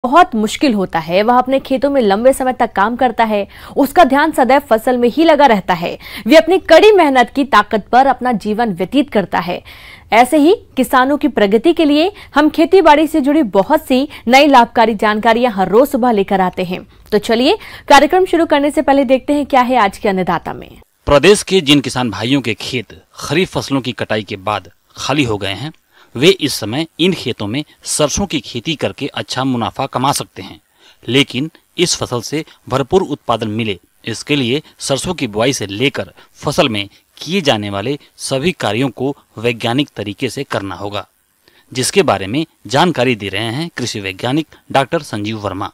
बहुत मुश्किल होता है। वह अपने खेतों में लंबे समय तक काम करता है, उसका ध्यान सदैव फसल में ही लगा रहता है। वे अपनी कड़ी मेहनत की ताकत पर अपना जीवन व्यतीत करता है। ऐसे ही किसानों की प्रगति के लिए हम खेती बाड़ी से जुड़ी बहुत सी नई लाभकारी जानकारियां हर रोज सुबह लेकर आते हैं। तो चलिए कार्यक्रम शुरू करने से पहले देखते हैं क्या है आज के अन्नदाता में। प्रदेश के जिन किसान भाइयों के खेत खरीफ फसलों की कटाई के बाद खाली हो गए हैं, वे इस समय इन खेतों में सरसों की खेती करके अच्छा मुनाफा कमा सकते हैं। लेकिन इस फसल से भरपूर उत्पादन मिले, इसके लिए सरसों की बुआई से लेकर फसल में किए जाने वाले सभी कार्यों को वैज्ञानिक तरीके से करना होगा, जिसके बारे में जानकारी दे रहे हैं कृषि वैज्ञानिक डॉक्टर संजीव वर्मा।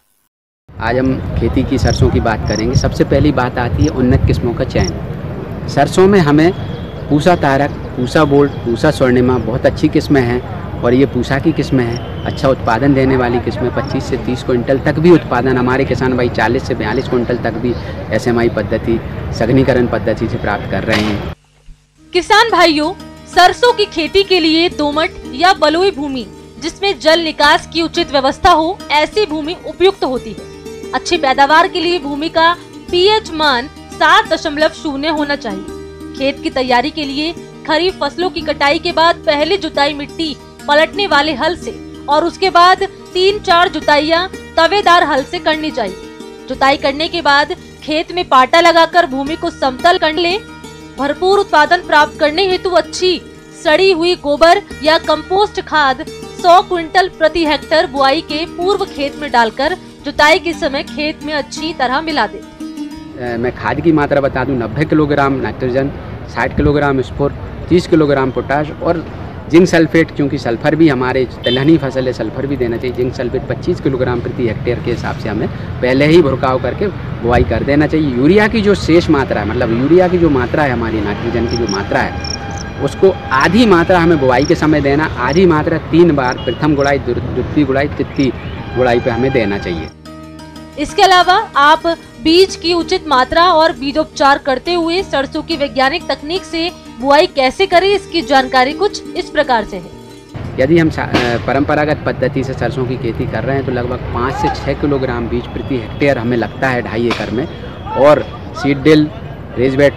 आज हम खेती की सरसों की बात करेंगे। सबसे पहली बात आती है उन्नत किस्मों का चयन। सरसों में हमें पूसा तारक, पूसा बोल्ट, पूसा स्वर्णिमा बहुत अच्छी किस्में हैं और ये पूसा की किस्में हैं। अच्छा उत्पादन देने वाली किस्में 25 से 30 क्विंटल तक भी उत्पादन हमारे किसान भाई 40 से 42 क्विंटल तक भी SMI पद्धति, सघनीकरण पद्धति से प्राप्त कर रहे हैं। किसान भाइयों, सरसों की खेती के लिए दोमट या बलुई भूमि जिसमें जल निकास की उचित व्यवस्था हो, ऐसी भूमि उपयुक्त होती है। अच्छी पैदावार के लिए भूमि का pH मान 7.0 होना चाहिए। खेत की तैयारी के लिए खरीफ फसलों की कटाई के बाद पहली जुताई मिट्टी पलटने वाले हल से और उसके बाद 3-4 जुताइयां तवेदार हल से करनी चाहिए। जुताई करने के बाद खेत में पाटा लगाकर भूमि को समतल कर ले। भरपूर उत्पादन प्राप्त करने हेतु अच्छी सड़ी हुई गोबर या कंपोस्ट खाद 100 क्विंटल प्रति हेक्टेयर बुआई के पूर्व खेत में डालकर जुताई के समय खेत में अच्छी तरह मिला दे। मैं खाद की मात्रा बता दूं, 90 किलोग्राम नाइट्रोजन, 60 किलोग्राम स्फोर, 30 किलोग्राम पोटाश और जिंक सल्फेट, क्योंकि सल्फर भी हमारे तिलहनी फसल है, सल्फर भी देना चाहिए। जिंक सल्फेट 25 किलोग्राम प्रति हेक्टेयर के हिसाब से हमें पहले ही भुरकाव करके बुआई कर देना चाहिए। यूरिया की जो शेष मात्रा है, मतलब यूरिया की जो मात्रा है, हमारी नाइट्रोजन की जो मात्रा है, उसको आधी मात्रा हमें बुआई के समय देना, आधी मात्रा 3 बार प्रथम गुड़ाई, द्वितीय गुड़ाई, तृतीय गुड़ाई पे हमें देना चाहिए। इसके अलावा आप बीज की उचित मात्रा और बीजोपचार करते हुए सरसों की वैज्ञानिक तकनीक से बुआई कैसे करें, इसकी जानकारी कुछ इस प्रकार से है। यदि हम परंपरागत पद्धति से सरसों की खेती कर रहे हैं तो लगभग 5 से 6 किलोग्राम बीज प्रति हेक्टेयर हमें लगता है 2.5 एकड़ में। और seed drill, raised bed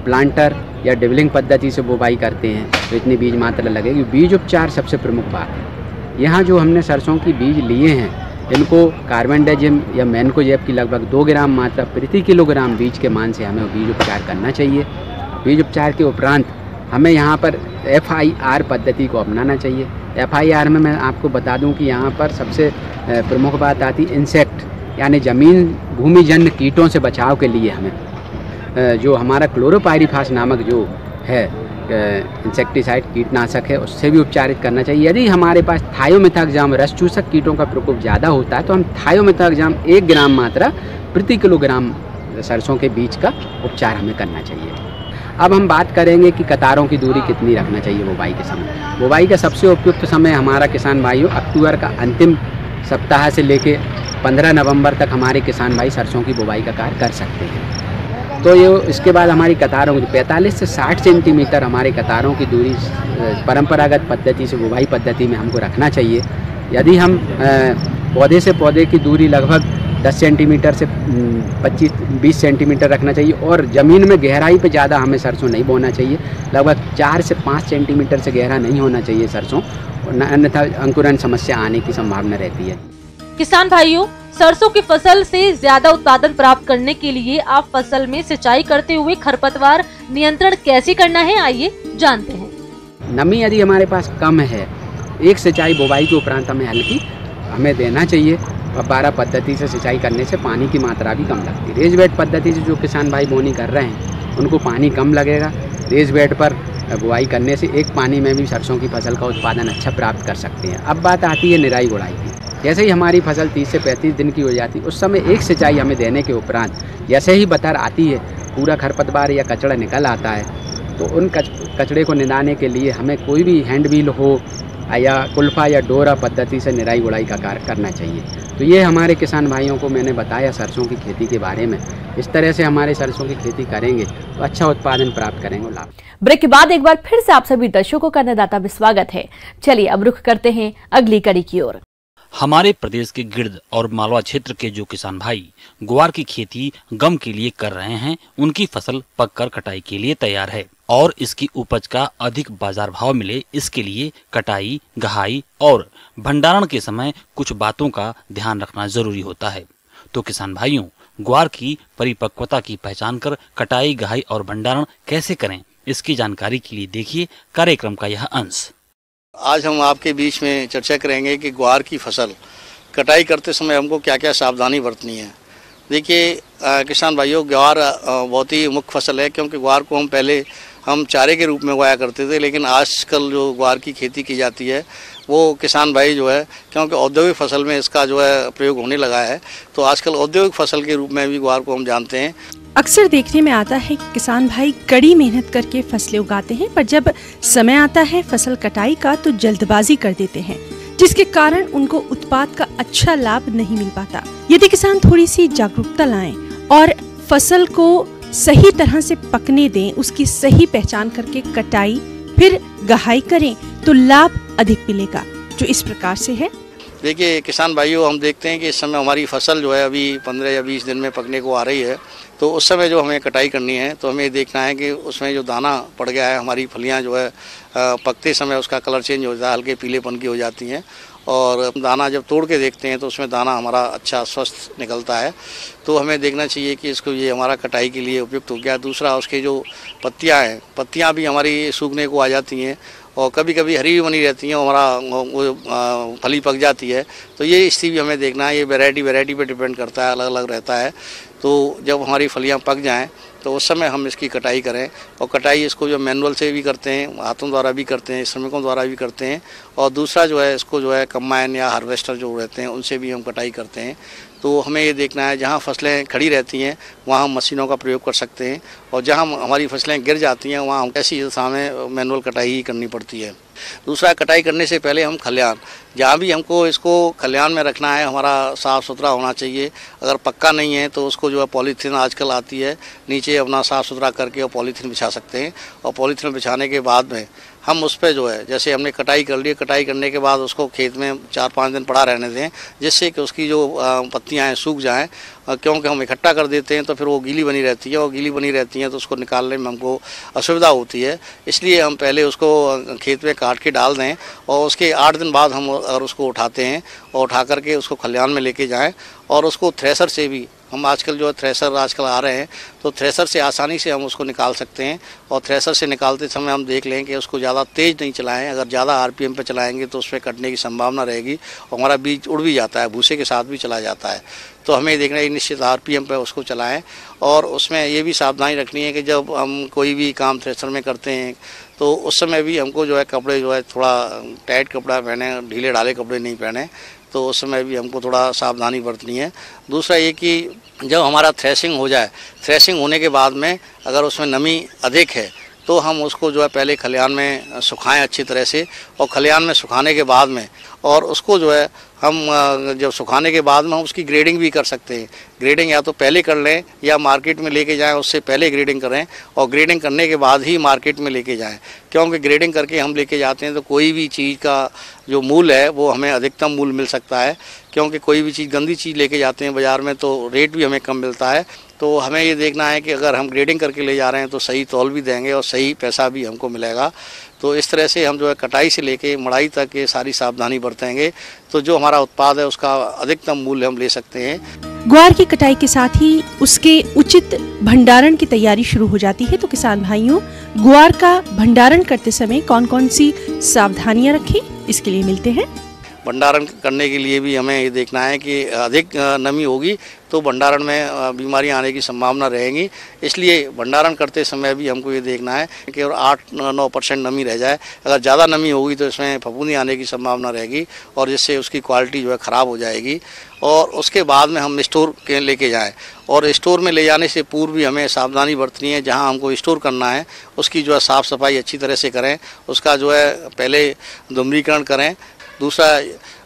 planter या डिबलिंग पद्धति से बुआई करते हैं तो इतनी बीज मात्रा लगेगी। बीज उपचार सबसे प्रमुख बात है। यहाँ जो हमने सरसों की बीज लिए हैं, इनको कार्बेंडाजिम या मैनकोजेब की लगभग 2 ग्राम मात्रा प्रति किलोग्राम बीज के मान से हमें बीज उपचार करना चाहिए। बीज उपचार के उपरांत हमें यहाँ पर FIR पद्धति को अपनाना चाहिए। FIR में मैं आपको बता दूं कि यहाँ पर सबसे प्रमुख बात आती है इंसेक्ट, यानी ज़मीन भूमिजन्य कीटों से बचाव के लिए हमें जो हमारा क्लोरोपाइरीफास नामक जो है इंसेक्टिसाइड कीटनाशक है, उससे भी उपचारित करना चाहिए। यदि हमारे पास थायोमेथाक्साम रस चूसक कीटों का प्रकोप ज़्यादा होता है तो हम थायोमेथाक्साम 1 ग्राम मात्रा प्रति किलोग्राम सरसों के बीज का उपचार हमें करना चाहिए। अब हम बात करेंगे कि कतारों की दूरी कितनी रखना चाहिए बुवाई के समय। बुवाई का सबसे उपयुक्त समय हमारा किसान भाइयों अक्टूबर का अंतिम सप्ताह से लेके 15 नवंबर तक हमारे किसान भाई सरसों की बुवाई का कार्य कर सकते हैं। तो ये इसके बाद हमारी कतारों की 45 से 60 सेंटीमीटर हमारे कतारों की दूरी परंपरागत पद्धति से बुवाई पद्धति में हमको रखना चाहिए। यदि हम पौधे से पौधे की दूरी लगभग 10 सेंटीमीटर से 25-20 सेंटीमीटर रखना चाहिए और ज़मीन में गहराई पे ज़्यादा हमें सरसों नहीं बोना चाहिए। लगभग 4 से 5 सेंटीमीटर से गहरा नहीं होना चाहिए सरसों, अन्यथा अंकुरण समस्या आने की संभावना रहती है। किसान भाइयों, सरसों की फसल से ज्यादा उत्पादन प्राप्त करने के लिए आप फसल में सिंचाई करते हुए खरपतवार नियंत्रण कैसे करना है, आइए जानते हैं। नमी यदि हमारे पास कम है, एक सिंचाई बुवाई के उपरांत हमें देना चाहिए। फव्वारा पद्धति से सिंचाई करने से पानी की मात्रा भी कम लगती है। रेज बेड पद्धति से जो किसान भाई बोनी कर रहे हैं उनको पानी कम लगेगा। रेज बेड पर बुआई करने से एक पानी में भी सरसों की फसल का उत्पादन अच्छा प्राप्त कर सकते हैं। अब बात आती है निराई गुड़ाई की। जैसे ही हमारी फसल 30 से 35 दिन की हो जाती है, उस समय एक सिंचाई हमें देने के उपरांत जैसे ही बतर आती है, पूरा खरपतवार या कचड़ा निकल आता है, तो उन कचड़े को निदाने के लिए हमें कोई भी हैंड व्हील हो या कुल्फा या डोरा पद्धति से निराई गुड़ाई का कार्य करना चाहिए। तो ये हमारे किसान भाइयों को मैंने बताया सरसों की खेती के बारे में। इस तरह से हमारे सरसों की खेती करेंगे तो अच्छा उत्पादन प्राप्त करेंगे। लाभ। ब्रेक के बाद एक बार फिर से आप सभी दर्शकों का अन्नदाता में स्वागत है। चलिए अब रुख करते हैं अगली कड़ी की ओर। हमारे प्रदेश के गिर्द और मालवा क्षेत्र के जो किसान भाई ग्वार की खेती गम के लिए कर रहे हैं, उनकी फसल पककर कटाई के लिए तैयार है और इसकी उपज का अधिक बाजार भाव मिले, इसके लिए कटाई, गहाई और भंडारण के समय कुछ बातों का ध्यान रखना जरूरी होता है। तो किसान भाइयों, ग्वार की परिपक्वता की पहचान कर कटाई, गहाई और भंडारण कैसे करें, इसकी जानकारी के लिए देखिए कार्यक्रम का यह अंश। आज हम आपके बीच में चर्चा करेंगे कि ग्वार की फसल कटाई करते समय हमको क्या क्या सावधानी बरतनी है। देखिए किसान भाइयों, ग्वार बहुत ही मुख्य फसल है, क्योंकि ग्वार को हम चारे के रूप में उगाया करते थे, लेकिन आजकल जो ग्वार की खेती की जाती है वो किसान भाई जो है, क्योंकि औद्योगिक फसल में इसका जो है प्रयोग होने लगा है, तो आजकल औद्योगिक फसल के रूप में भी ग्वार को हम जानते हैं। अक्सर देखने में आता है कि किसान भाई कड़ी मेहनत करके फसलें उगाते हैं, पर जब समय आता है फसल कटाई का तो जल्दबाजी कर देते हैं, जिसके कारण उनको उत्पाद का अच्छा लाभ नहीं मिल पाता। यदि किसान थोड़ी सी जागरूकता लाएं और फसल को सही तरह से पकने दें, उसकी सही पहचान करके कटाई फिर गहाई करें, तो लाभ अधिक मिलेगा, जो इस प्रकार से है। देखिए किसान भाइयों, हम देखते हैं कि इस समय हमारी फसल जो है अभी 15 या 20 दिन में पकने को आ रही है, तो उस समय जो हमें कटाई करनी है तो हमें देखना है कि उसमें जो दाना पड़ गया है, हमारी फलियां जो है पकते समय उसका कलर चेंज हो जाता है, हल्के पीलेपन की हो जाती हैं, और दाना जब तोड़ के देखते हैं तो उसमें दाना हमारा अच्छा स्वस्थ निकलता है, तो हमें देखना चाहिए कि इसको ये हमारा कटाई के लिए उपयुक्त हो गया। दूसरा, उसके जो पत्तियां हैं, पत्तियां भी हमारी सूखने को आ जाती हैं और कभी कभी हरी भी बनी रहती हैं, हमारा फली पक जाती है, तो ये स्थिति भी हमें देखना है। ये वैरायटी पे डिपेंड करता है, अलग अलग रहता है। तो जब हमारी फलियां पक जाएं तो उस समय हम इसकी कटाई करें, और कटाई इसको जो मैनुअल से भी करते हैं, हाथों द्वारा भी करते हैं, श्रमिकों द्वारा भी करते हैं, और दूसरा जो है इसको जो है कंबाइन या हार्वेस्टर जो रहते हैं उनसे भी हम कटाई करते हैं। तो हमें ये देखना है जहाँ फसलें खड़ी रहती हैं वहाँ हम मशीनों का प्रयोग कर सकते हैं, और जहाँ हमारी फसलें गिर जाती हैं वहाँ हम ऐसी दशा में मैनुअल कटाई ही करनी पड़ती है। दूसरा, कटाई करने से पहले हम खलिहान, जहाँ भी हमको इसको खलिहान में रखना है, हमारा साफ़ सुथरा होना चाहिए। अगर पक्का नहीं है तो उसको जो है पॉलीथीन आजकल आती है, नीचे अपना साफ़ सुथरा करके और पॉलीथीन बिछा सकते हैं, और पॉलीथीन बिछाने के बाद में हम उस पर जो है, जैसे हमने कटाई कर ली, कटाई करने के बाद उसको खेत में 4-5 दिन पड़ा रहने दें, जिससे कि उसकी जो पत्तियां हैं सूख जाएं, क्योंकि हम इकट्ठा कर देते हैं तो फिर वो गीली बनी रहती है, और गीली बनी रहती हैं तो उसको निकालने में हमको असुविधा होती है। इसलिए हम पहले उसको खेत में काट के डाल दें, और उसके 8 दिन बाद हम अगर उसको उठाते हैं और उठा करके उसको खलिहान में लेके जाएँ, और उसको थ्रेसर से भी, हम आजकल जो है थ्रेसर आजकल आ रहे हैं, तो थ्रेसर से आसानी से हम उसको निकाल सकते हैं। और थ्रेसर से निकालते समय हम देख लें कि उसको ज़्यादा तेज़ नहीं चलाएं, अगर ज़्यादा आरपीएम पे चलाएंगे तो उसमें कटने की संभावना रहेगी, और हमारा बीज उड़ भी जाता है, भूसे के साथ भी चला जाता है। तो हमें देखना है निश्चित आरपीएम पे उसको चलाएं, और उसमें ये भी सावधानी रखनी है कि जब हम कोई भी काम थ्रेसर में करते हैं तो उस समय भी हमको जो है कपड़े जो है थोड़ा टाइट कपड़ा पहने, ढीले ढाले कपड़े नहीं पहने, तो उस समय भी हमको थोड़ा सावधानी बरतनी है। दूसरा ये कि जब हमारा थ्रेसिंग हो जाए, थ्रेसिंग होने के बाद में अगर उसमें नमी अधिक है तो हम उसको जो है पहले खलिहान में सुखाएं अच्छी तरह से, और खलिहान में सुखाने के बाद में, और उसको जो है हम जब सुखाने के बाद में हम उसकी ग्रेडिंग भी कर सकते हैं। ग्रेडिंग या तो पहले कर लें या मार्केट में लेके जाएं, उससे पहले ग्रेडिंग करें, और ग्रेडिंग करने के बाद ही मार्केट में लेके जाएं, क्योंकि ग्रेडिंग करके हम लेके जाते हैं तो कोई भी चीज़ का जो मूल्य है वो हमें अधिकतम मूल्य मिल सकता है, क्योंकि कोई भी चीज़ गंदी चीज़ लेके जाते हैं बाज़ार में तो रेट भी हमें कम मिलता है। तो हमें ये देखना है कि अगर हम ग्रेडिंग करके ले जा रहे हैं तो सही तौल भी देंगे और सही पैसा भी हमको मिलेगा। तो इस तरह से हम जो है कटाई से लेके मड़ाई तक ये सारी सावधानी बरतेंगे तो जो हमारा उत्पाद है उसका अधिकतम मूल्य हम ले सकते हैं। ग्वार की कटाई के साथ ही उसके उचित भंडारण की तैयारी शुरू हो जाती है। तो किसान भाइयों, ग्वार का भंडारण करते समय कौन कौन सी सावधानियां रखें, इसके लिए मिलते हैं। भंडारण करने के लिए भी हमें ये देखना है कि अधिक नमी होगी तो भंडारण में बीमारियां आने की संभावना रहेंगी, इसलिए भंडारण करते समय भी हमको ये देखना है कि 8-9% नमी रह जाए। अगर ज़्यादा नमी होगी तो इसमें फफूंदी आने की संभावना रहेगी और जिससे उसकी क्वालिटी जो है ख़राब हो जाएगी। और उसके बाद में हम स्टोर के लेके जाएं, और स्टोर में ले जाने से पूर्व भी हमें सावधानी बरतनी है। जहां हमको स्टोर करना है उसकी जो है साफ़ सफाई अच्छी तरह से करें, उसका जो है पहले धूम्रीकरण करें। दूसरा,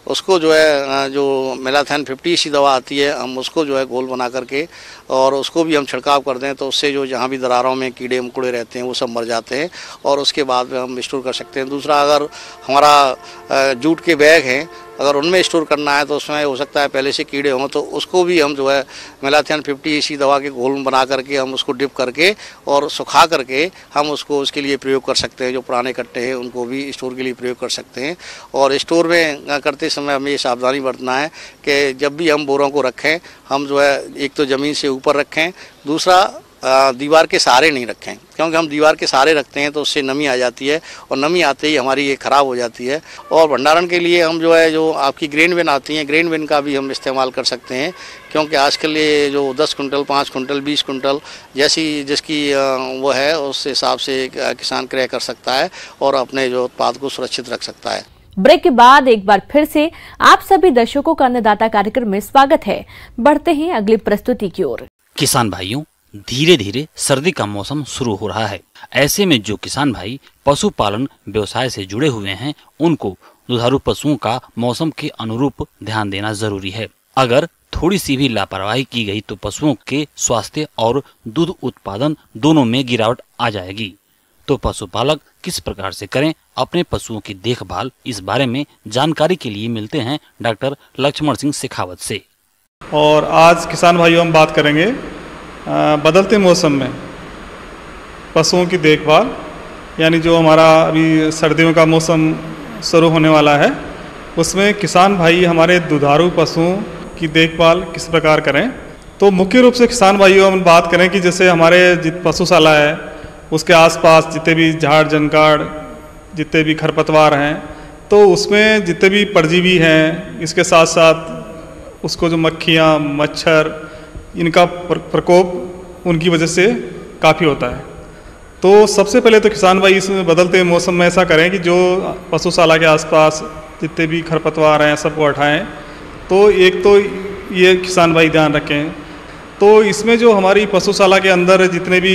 उसको जो है जो मेलाथेन 50 दवा आती है हम उसको जो है घोल बना करके और उसको भी हम छिड़काव कर दें तो उससे जो जहाँ भी दरारों में कीड़े मकोड़े रहते हैं वो सब मर जाते हैं और उसके बाद में हम स्टोर कर सकते हैं। दूसरा, अगर हमारा जूट के बैग हैं अगर उनमें स्टोर करना है तो उसमें हो सकता है पहले से कीड़े हों, तो उसको भी हम जो है मेलाथियन 50 इसी दवा के घोल बना करके हम उसको डिप करके और सुखा करके हम उसको उसके लिए प्रयोग कर सकते हैं। जो पुराने कट्टे हैं उनको भी स्टोर के लिए प्रयोग कर सकते हैं। और स्टोर में करते समय हमें ये सावधानी बरतना है कि जब भी हम बोरों को रखें, हम जो है एक तो ज़मीन से ऊपर रखें, दूसरा दीवार के सहारे नहीं रखें, क्योंकि हम दीवार के सहारे रखते हैं तो उससे नमी आ जाती है और नमी आते ही हमारी ये ख़राब हो जाती है। और भंडारण के लिए हम जो है जो आपकी ग्रेन बिन आती हैं, ग्रेन बिन का भी हम इस्तेमाल कर सकते हैं, क्योंकि आजकल ये जो 10 कुंटल, 5 कुंटल, 20 कुंटल जैसी जिसकी वो है उस हिसाब से किसान क्रय कर सकता है और अपने जो उत्पाद को सुरक्षित रख सकता है। ब्रेक के बाद एक बार फिर से आप सभी दर्शकों का अन्नदाता कार्यक्रम में स्वागत है। बढ़ते हैं अगली प्रस्तुति की ओर। किसान भाइयों, धीरे धीरे सर्दी का मौसम शुरू हो रहा है। ऐसे में जो किसान भाई पशुपालन व्यवसाय से जुड़े हुए हैं, उनको दुधारू पशुओं का मौसम के अनुरूप ध्यान देना जरूरी है। अगर थोड़ी सी भी लापरवाही की गई तो पशुओं के स्वास्थ्य और दूध उत्पादन दोनों में गिरावट आ जाएगी। तो पशुपालक किस प्रकार से करें अपने पशुओं की देखभाल, इस बारे में जानकारी के लिए मिलते हैं डॉक्टर लक्ष्मण सिंह शेखावत से। और आज किसान भाइयों हम बात करेंगे बदलते मौसम में पशुओं की देखभाल, यानी जो हमारा अभी सर्दियों का मौसम शुरू होने वाला है, उसमें किसान भाई हमारे दुधारू पशुओं की देखभाल किस प्रकार करें। तो मुख्य रूप से किसान भाइयों हम बात करें कि जैसे हमारे पशुशाला है, उसके आसपास जितने भी झाड़ जनकाड़, जितने भी खरपतवार हैं, तो उसमें जितने भी परजीवी हैं, इसके साथ साथ उसको जो मक्खियाँ, मच्छर, इनका प्रकोप उनकी वजह से काफ़ी होता है। तो सबसे पहले तो किसान भाई इस बदलते मौसम में ऐसा करें कि जो पशुशाला के आसपास जितने भी खरपतवार हैं सबको हटाएं। तो एक तो ये किसान भाई ध्यान रखें। तो इसमें जो हमारी पशुशाला के अंदर जितने भी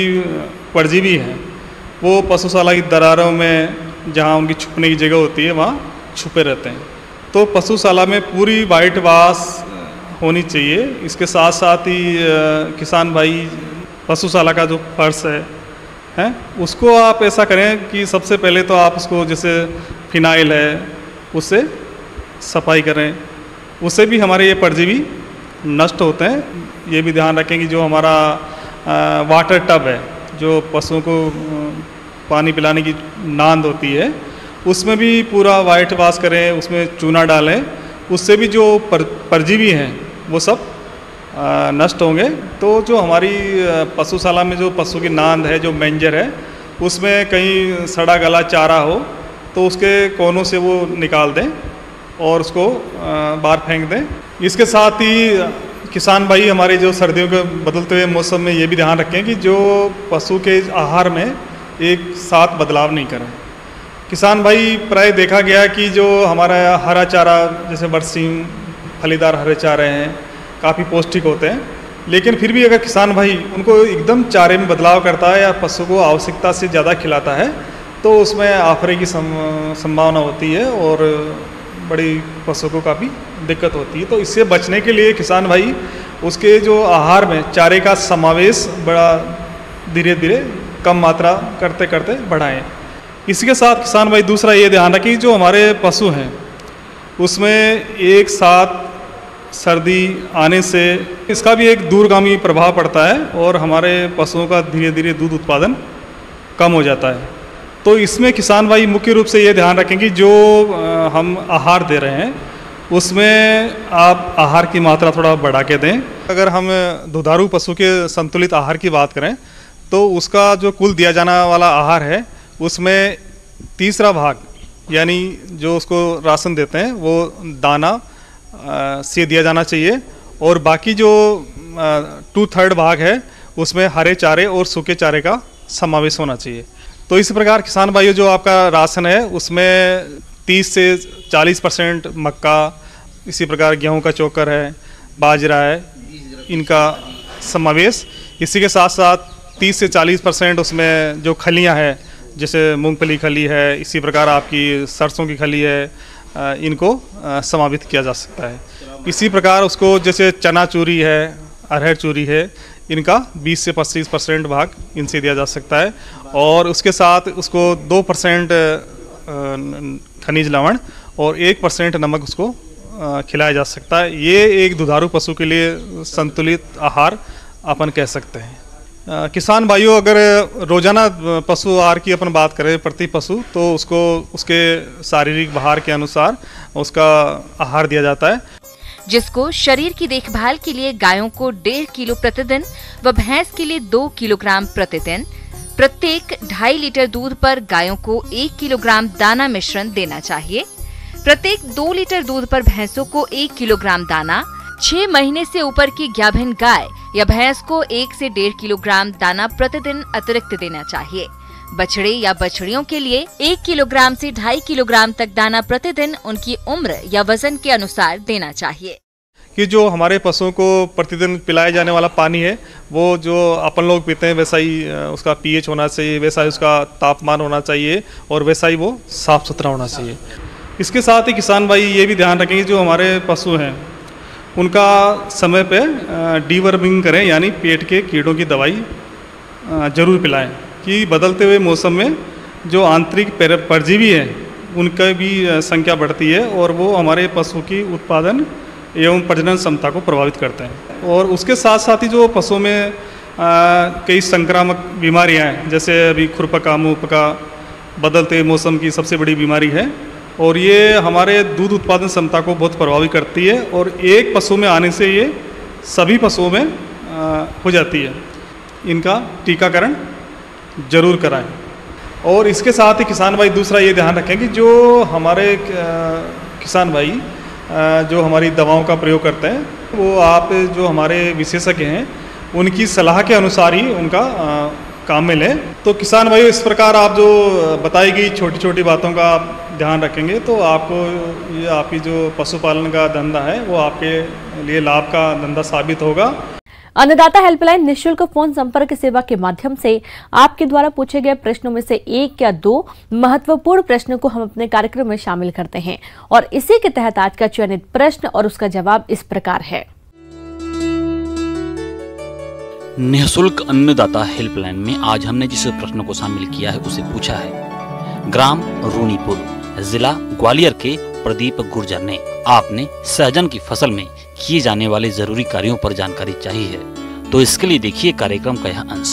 परजीवी हैं, वो पशुशाला की दरारों में जहाँ उनकी छुपने की जगह होती है वहाँ छुपे रहते हैं। तो पशुशाला में पूरी वाइट वाश होनी चाहिए। इसके साथ साथ ही किसान भाई पशुशाला का जो फर्श है उसको आप ऐसा करें कि सबसे पहले तो आप उसको जैसे फिनाइल है उससे सफाई करें, उससे भी हमारे ये परजीवी नष्ट होते हैं। ये भी ध्यान रखें कि जो हमारा वाटर टब है, जो पशुओं को पानी पिलाने की नांद होती है, उसमें भी पूरा वाइट वाश करें, उसमें चूना डालें, उससे भी जो परजीवी हैं वो सब नष्ट होंगे। तो जो हमारी पशुशाला में जो पशु की नांद है, जो मेंजर है, उसमें कहीं सड़ा गला चारा हो तो उसके कोनों से वो निकाल दें और उसको बाहर फेंक दें। इसके साथ ही किसान भाई हमारे जो सर्दियों के बदलते हुए मौसम में ये भी ध्यान रखें कि जो पशु के आहार में एक साथ बदलाव नहीं करें। किसान भाई प्राय देखा गया कि जो हमारा हरा चारा जैसे बरसीम, फलीदार हरे चारे हैं, काफ़ी पौष्टिक होते हैं, लेकिन फिर भी अगर किसान भाई उनको एकदम चारे में बदलाव करता है या पशु को आवश्यकता से ज़्यादा खिलाता है तो उसमें आफरे की संभावना होती है और बड़ी पशु को काफ़ी दिक्कत होती है। तो इससे बचने के लिए किसान भाई उसके जो आहार में चारे का समावेश बड़ा धीरे धीरे कम मात्रा करते करते बढ़ाएं। इसके साथ किसान भाई दूसरा ये ध्यान रखें कि जो हमारे पशु हैं उसमें एक साथ सर्दी आने से इसका भी एक दूरगामी प्रभाव पड़ता है और हमारे पशुओं का धीरे धीरे दूध उत्पादन कम हो जाता है। तो इसमें किसान भाई मुख्य रूप से ये ध्यान रखें कि जो हम आहार दे रहे हैं उसमें आप आहार की मात्रा थोड़ा बढ़ा के दें। अगर हम दुधारू पशु के संतुलित आहार की बात करें तो उसका जो कुल दिया जाने वाला आहार है उसमें तीसरा भाग यानी जो उसको राशन देते हैं वो दाना से दिया जाना चाहिए और बाकी जो 2/3 भाग है उसमें हरे चारे और सूखे चारे का समावेश होना चाहिए। तो इस प्रकार किसान भाइयों जो आपका राशन है उसमें 30 से 40% मक्का, इसी प्रकार गेहूं का चोकर है, बाजरा है, इनका समावेश। इसी के साथ साथ 30 से 40% उसमें जो खलियां है जैसे मूंगफली खली है, इसी प्रकार आपकी सरसों की खली है, इनको समावित किया जा सकता है। इसी प्रकार उसको जैसे चना चूरी है, अरहर चूरी है, इनका 20 से 25% भाग इनसे दिया जा सकता है और उसके साथ उसको 2% खनिज लवण और 1% नमक उसको खिलाया जा सकता है। ये एक दुधारू पशु के लिए संतुलित आहार अपन कह सकते हैं। किसान भाइयों, अगर रोजाना पशु आहार की अपन बात करें प्रति पशु, तो उसको उसके शारीरिक भार के अनुसार उसका आहार दिया जाता है, जिसको शरीर की देखभाल के लिए गायों को 1.5 किलो प्रतिदिन व भैंस के लिए 2 किलोग्राम प्रतिदिन, प्रत्येक 2.5 लीटर दूध पर गायों को 1 किलोग्राम दाना मिश्रण देना चाहिए। प्रत्येक 2 लीटर दूध पर भैंसों को 1 किलोग्राम दाना, 6 महीने से ऊपर की गाभिन गाय या भैंस को 1 से 1.5 किलोग्राम दाना प्रतिदिन अतिरिक्त देना चाहिए। बछड़े या बछड़ियों के लिए 1 किलोग्राम से 2.5 किलोग्राम तक दाना प्रतिदिन उनकी उम्र या वजन के अनुसार देना चाहिए। कि जो हमारे पशुओं को प्रतिदिन पिलाया जाने वाला पानी है, वो जो अपन लोग पीते हैं वैसा ही उसका pH होना चाहिए, वैसा ही उसका तापमान होना चाहिए और वैसा ही वो साफ सुथरा होना चाहिए। इसके साथ ही किसान भाई ये भी ध्यान रखेंगे, जो हमारे पशु हैं उनका समय पे डीवर्मिंग करें, यानी पेट के कीड़ों की दवाई ज़रूर पिलाएं, कि बदलते हुए मौसम में जो आंतरिक परजीवी हैं उनका भी संख्या बढ़ती है और वो हमारे पशु की उत्पादन एवं प्रजनन क्षमता को प्रभावित करते हैं। और उसके साथ साथ ही जो पशुओं में कई संक्रामक बीमारियां हैं, जैसे अभी खुरपका, मुंहपका बदलते मौसम की सबसे बड़ी बीमारी है और ये हमारे दूध उत्पादन क्षमता को बहुत प्रभावित करती है और एक पशु में आने से ये सभी पशुओं में हो जाती है। इनका टीकाकरण जरूर कराएं। और इसके साथ ही किसान भाई दूसरा ये ध्यान रखें कि जो हमारे किसान भाई जो हमारी दवाओं का प्रयोग करते हैं, वो आप जो हमारे विशेषज्ञ हैं उनकी सलाह के अनुसार ही उनका काम में लें। तो किसान भाई, इस प्रकार आप जो बताई गई छोटी छोटी बातों का ध्यान रखेंगे तो आपको ये आपकी जो पशुपालन का धंधा है वो आपके लिए लाभ का धंधा साबित होगा। अन्नदाता हेल्पलाइन निःशुल्क फोन संपर्क सेवा के माध्यम से आपके द्वारा पूछे गए प्रश्नों में से 1 या 2 महत्वपूर्ण प्रश्नों को हम अपने कार्यक्रम में शामिल करते हैं और इसी के तहत आज का चयनित प्रश्न और उसका जवाब इस प्रकार है। निःशुल्क अन्नदाता हेल्पलाइन में आज हमने जिस प्रश्न को शामिल किया है उसे पूछा है ग्राम रूनीपुर, जिला ग्वालियर के प्रदीप गुर्जर ने। आपने सहजन की फसल में किए जाने वाले जरूरी कार्यों पर जानकारी चाहिए है, तो इसके लिए देखिए कार्यक्रम का यह अंश।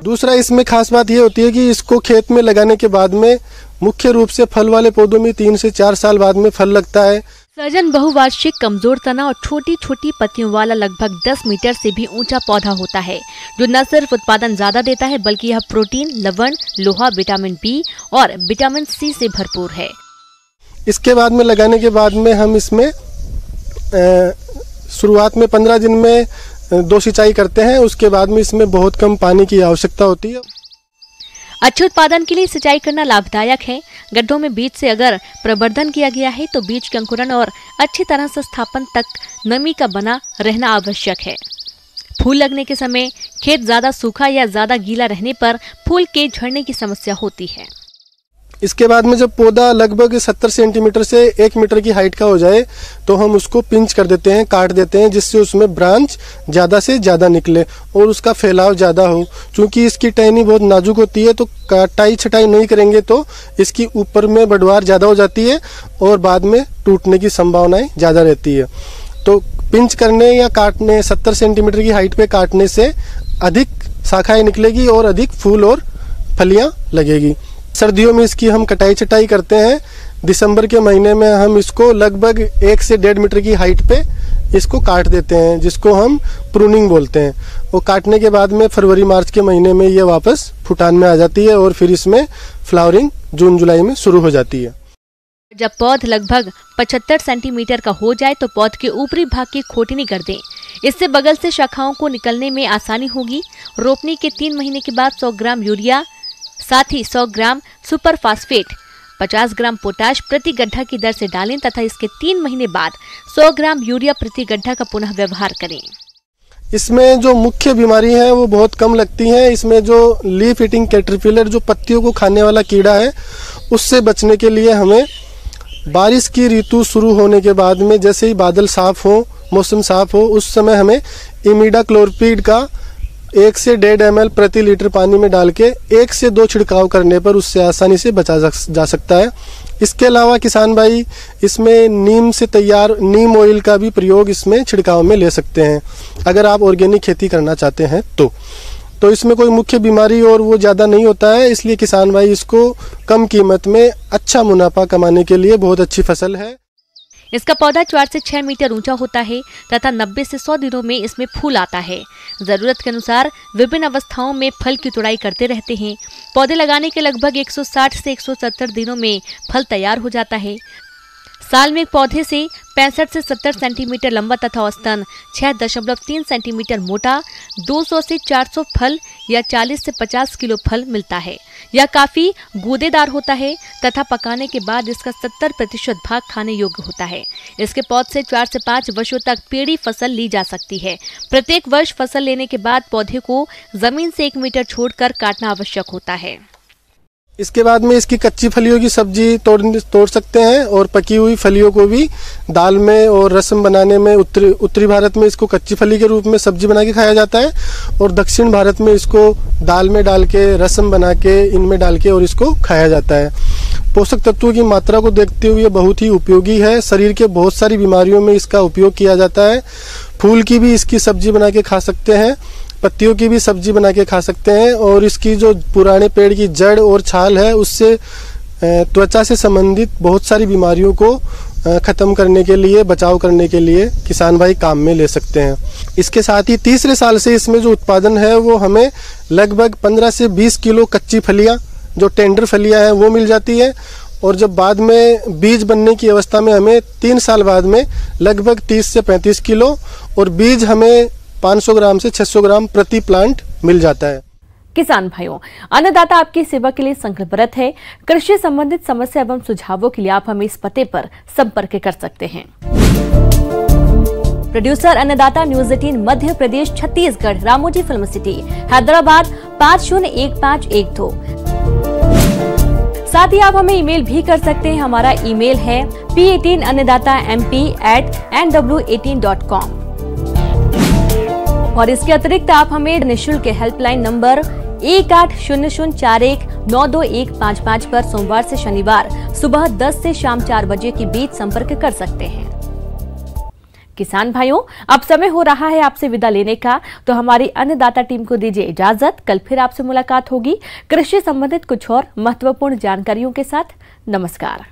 दूसरा, इसमें खास बात यह होती है कि इसको खेत में लगाने के बाद में मुख्य रूप से फल वाले पौधों में 3 से 4 साल बाद में फल लगता है। सहजन बहुवार्षिक, कमजोर तना और छोटी छोटी पत्तियों वाला लगभग 10 मीटर से भी ऊंचा पौधा होता है, जो न सिर्फ उत्पादन ज्यादा देता है बल्कि यह प्रोटीन, लवण, लोहा, विटामिन बी और विटामिन सी से भरपूर है। इसके बाद में लगाने के बाद में हम इसमें शुरुआत में 15 दिन में 2 सिंचाई करते हैं। उसके बाद में इसमें बहुत कम पानी की आवश्यकता होती है। अच्छे उत्पादन के लिए सिंचाई करना लाभदायक है। गड्ढों में बीज से अगर प्रवर्धन किया गया है तो बीज के अंकुरण और अच्छी तरह से स्थापन तक नमी का बना रहना आवश्यक है। फूल लगने के समय खेत ज्यादा सूखा या ज्यादा गीला रहने पर फूल के झड़ने की समस्या होती है। इसके बाद में जब पौधा लगभग 70 सेंटीमीटर से 1 मीटर की हाइट का हो जाए तो हम उसको पिंच कर देते हैं, काट देते हैं, जिससे उसमें ब्रांच ज़्यादा से ज़्यादा निकले और उसका फैलाव ज़्यादा हो। क्योंकि इसकी टहनी बहुत नाजुक होती है तो काटाई छटाई नहीं करेंगे तो इसकी ऊपर में बढ़वार ज़्यादा हो जाती है और बाद में टूटने की संभावनाएं ज़्यादा रहती है। तो पिंच करने या काटने 70 सेंटीमीटर की हाइट पे काटने से अधिक शाखाएं निकलेगी और अधिक फूल और फलियाँ लगेगी। सर्दियों में इसकी हम कटाई छटाई करते हैं। दिसंबर के महीने में हम इसको लगभग 1 से 1.5 मीटर की हाइट पे इसको काट देते हैं, जिसको हम प्रूनिंग बोलते हैं। वो काटने के बाद में फरवरी मार्च के महीने में ये वापस फुटान में आ जाती है और फिर इसमें फ्लावरिंग जून जुलाई में शुरू हो जाती है। जब पौध लगभग 75 सेंटीमीटर का हो जाए तो पौध के ऊपरी भाग की खोटनी कर दें। इससे बगल से शाखाओं को निकलने में आसानी होगी। रोपनी के 3 महीने के बाद 100 ग्राम यूरिया, साथ ही 100 ग्राम सुपर फास्फेट, 50 ग्राम पोटाश प्रति गड्ढा की दर से डालें तथा इसके 3 महीने बाद 100 ग्राम यूरिया प्रति गड्ढा का पुनः व्यवहार करें। इसमें जो मुख्य बीमारी है वो बहुत कम लगती हैं। इसमें जो लीफ ईटिंग कैटरपिलर, जो पत्तियों को खाने वाला कीड़ा है, उससे बचने के लिए हमें बारिश की ऋतु शुरू होने के बाद में जैसे ही बादल साफ हो, मौसम साफ हो, उस समय हमें इमिडाक्लोपीड का 1 से 1.5 ml प्रति लीटर पानी में डाल के 1 से 2 छिड़काव करने पर उससे आसानी से बचा जा सकता है। इसके अलावा किसान भाई इसमें नीम से तैयार नीम ऑयल का भी प्रयोग इसमें छिड़काव में ले सकते हैं, अगर आप ऑर्गेनिक खेती करना चाहते हैं तो इसमें कोई मुख्य बीमारी और वो ज़्यादा नहीं होता है, इसलिए किसान भाई इसको कम कीमत में अच्छा मुनाफा कमाने के लिए बहुत अच्छी फसल है। इसका पौधा 4 से 6 मीटर ऊंचा होता है तथा 90 से 100 दिनों में इसमें फूल आता है। जरूरत के अनुसार विभिन्न अवस्थाओं में फल की तुड़ाई करते रहते हैं। पौधे लगाने के लगभग 160 से 170 दिनों में फल तैयार हो जाता है। साल में एक पौधे से 65 से 70 सेंटीमीटर लंबा तथा औसतन 6.3 सेंटीमीटर मोटा 200 से 400 फल या 40 से 50 किलो फल मिलता है। यह काफी गूदेदार होता है तथा पकाने के बाद इसका 70% भाग खाने योग्य होता है। इसके पौधे से 4 से 5 वर्षों तक पेड़ी फसल ली जा सकती है। प्रत्येक वर्ष फसल लेने के बाद पौधे को जमीन से 1 मीटर छोड़कर काटना आवश्यक होता है। इसके बाद में इसकी कच्ची फलियों की सब्जी तोड़ सकते हैं और पकी हुई फलियों को भी दाल में और रसम बनाने में उत्तरी भारत में इसको कच्ची फली के रूप में सब्जी बना के खाया जाता है और दक्षिण भारत में इसको दाल में डाल के रसम बना के इनमें डाल के और इसको खाया जाता है। पोषक तत्वों की मात्रा को देखते हुए बहुत ही उपयोगी है। शरीर के बहुत सारी बीमारियों में इसका उपयोग किया जाता है। फूल की भी इसकी सब्जी बना के खा सकते हैं, पत्तियों की भी सब्जी बना के खा सकते हैं और इसकी जो पुराने पेड़ की जड़ और छाल है उससे त्वचा से संबंधित बहुत सारी बीमारियों को ख़त्म करने के लिए, बचाव करने के लिए किसान भाई काम में ले सकते हैं। इसके साथ ही तीसरे साल से इसमें जो उत्पादन है वो हमें लगभग 15 से 20 किलो कच्ची फलियाँ जो टेंडर फलियाँ हैं वो मिल जाती है और जब बाद में बीज बनने की अवस्था में हमें 3 साल बाद में लगभग 30 से 35 किलो और बीज हमें 500 ग्राम से 600 ग्राम प्रति प्लांट मिल जाता है। किसान भाइयों, अन्नदाता आपकी सेवा के लिए संकल्परत है। कृषि संबंधित समस्या एवं सुझावों के लिए आप हमें इस पते पर संपर्क कर सकते हैं। प्रोड्यूसर अन्नदाता news 18 Madhya Pradesh Chhattisgarh, Ramoji film city, Hyderabad 501512। साथ ही आप हमें ईमेल भी कर सकते हैं। हमारा ईमेल है p18annadatamp@nw18.com। और इसके अतिरिक्त आप हमें निःशुल्क हेल्पलाइन नंबर 180041922155 पर सोमवार से शनिवार सुबह 10 से शाम 4 बजे के बीच संपर्क कर सकते हैं। किसान भाइयों, अब समय हो रहा है आपसे विदा लेने का, तो हमारी अन्नदाता टीम को दीजिए इजाजत। कल फिर आपसे मुलाकात होगी कृषि संबंधित कुछ और महत्वपूर्ण जानकारियों के साथ। नमस्कार।